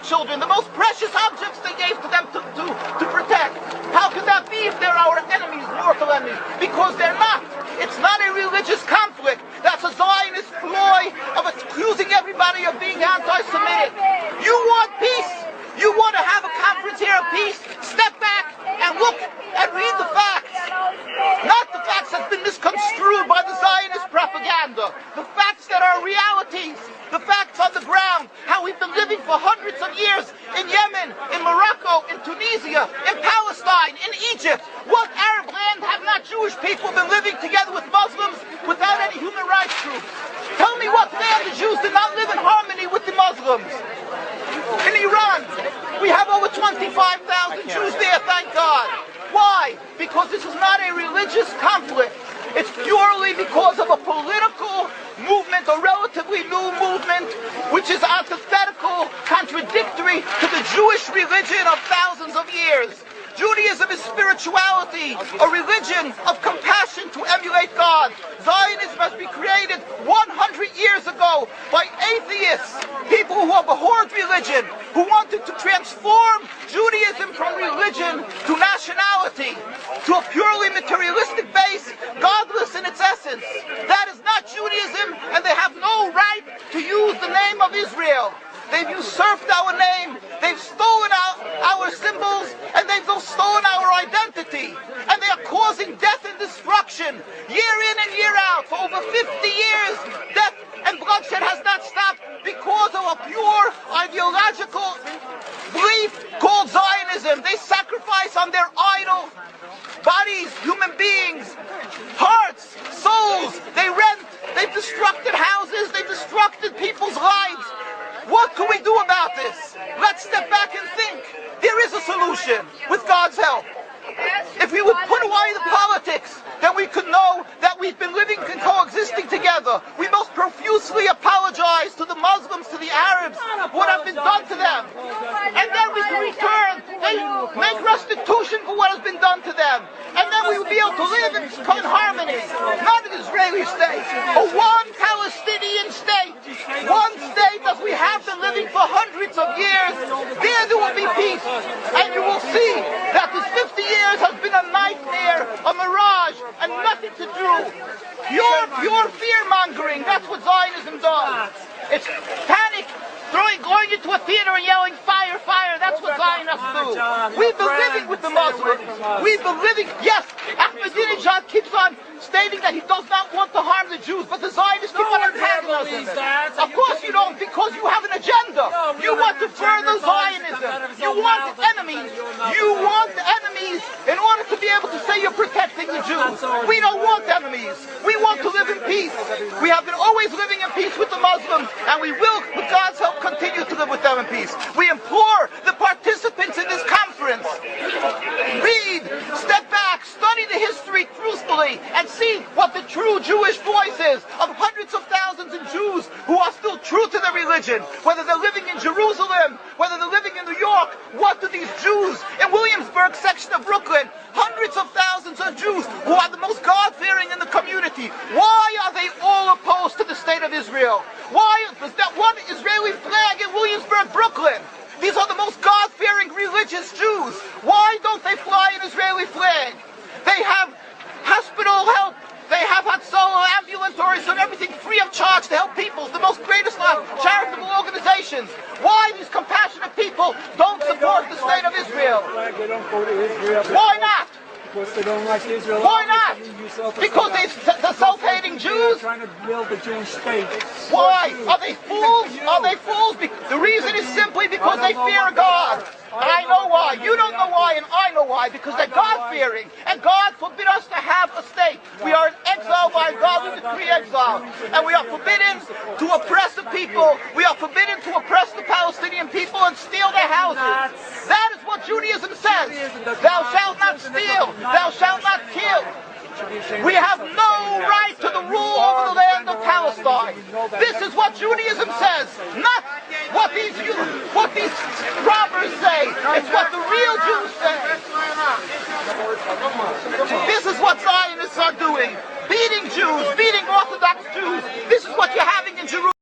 children, the most precious objects they gave to them to protect. How could that be if they're our enemies, mortal enemies? Because they're not. It's not a religious conflict. That's a Zionist ploy of accusing everybody of being anti-Semitic. You want peace? You want to have a conference here of peace? Step back and look and read the facts. Not the facts that's been misconstrued by the Zionist propaganda. The facts that are realities. The facts on the ground. How we've been living for hundreds of years in Yemen, in Morocco, in Tunisia, in Palestine, in Egypt. What Arab land have not Jewish people been living together with Muslims without any human rights groups? Tell me what land the Jews did not live in harmony with the Muslims. In Iran, we have over 25,000 Jews there, thank God. Why? Because this is not a religious conflict. It's purely because of a political movement, a relatively new movement, which is antithetical, contradictory to the Jewish religion of thousands of years. Judaism is spirituality, a religion of compassion to emulate God. Zionism must be created 100 years ago by atheists, people who abhorred religion, who wanted to transform Judaism from religion to nationality, to a purely materialistic base, godless in its essence. That is not Judaism, and they have no right to use the name of Israel. They've usurped our name, they've stolen our symbols, and they've stolen our identity. And they are causing death and destruction, year in and year out. For over 50 years, death and bloodshed has not stopped because of a pure ideological belief called Zionism. They sacrifice on their idol bodies, human beings, hearts, souls. They rent, they've destructed houses, they've destructed people's lives. What can we do about this? Let's step back and think. There is a solution with God's help. If we would put away the politics, then we could know that we've been living and coexisting together. We most profusely apologize to the Muslims, to the Arabs, what has been done to them. And then we can return, they make restitution for what has been done to them. And then we will be able to live in harmony. Not an Israeli state, a one Palestinian state. One state as we have been living for hundreds of years. There will be peace. And you will see that this 50 years has been a nightmare, a mirage, and nothing to do. Pure fear-mongering, that's what Zionism does. It's panic, going into a theater and yelling, fire, fire, that's what Zionists do. We've been living with the Muslims. We've been living, yes, Ahmadinejad keeps on stating that he does not want to harm the Jews, but the Zionists keep on antagonizing them. Of course you don't, because you have an agenda. You want to further Zionism. You want enemies. You want enemies in order to be able to say you're protecting the Jews. We don't want enemies. We want to live in peace. We have been always living in peace with the Muslims, and we will, with God's help, continue to live with them in peace. We implore the participants in this conference, read, step back, study the history truthfully, and see what the true Jewish voice is of hundreds of thousands of Jews who are still true to their religion, whether they're living in Jerusalem, whether they're living in New York. What do these Jews in Williamsburg section of Brooklyn, hundreds of thousands of Jews who are the most God-fearing in the community, why are they all opposed to the state of Israel? Why is that one Israeli flag in Williamsburg, Brooklyn? These are the most God-fearing religious Jews. Why don't they fly an Israeli flag? They have hospital help. They have Hatzolah, ambulatories, and everything free of charge to help people. The most greatest charitable organizations. Why these compassionate people don't support the state of Israel? Why not? Because they don't like Israel. Why not? Because they're self-hating Jews? Trying to build a Jewish state. Why? Are they fools? Are they fools? The reason is simply because they fear God. And I know why. You don't know why, and I know why. Because they're God-fearing. And God forbid us to have a state. We are in exile by God. We decree exile. And we are forbidden to oppress the people. We are forbidden to oppress the Palestinian people and steal their houses. That is what Judaism says. Thou shalt not steal. Thou shalt not kill. We have no right to the rule over the land of Palestine. This is what Judaism says, not what these robbers say. It's what the real Jews say. This is what Zionists are doing. Beating Jews,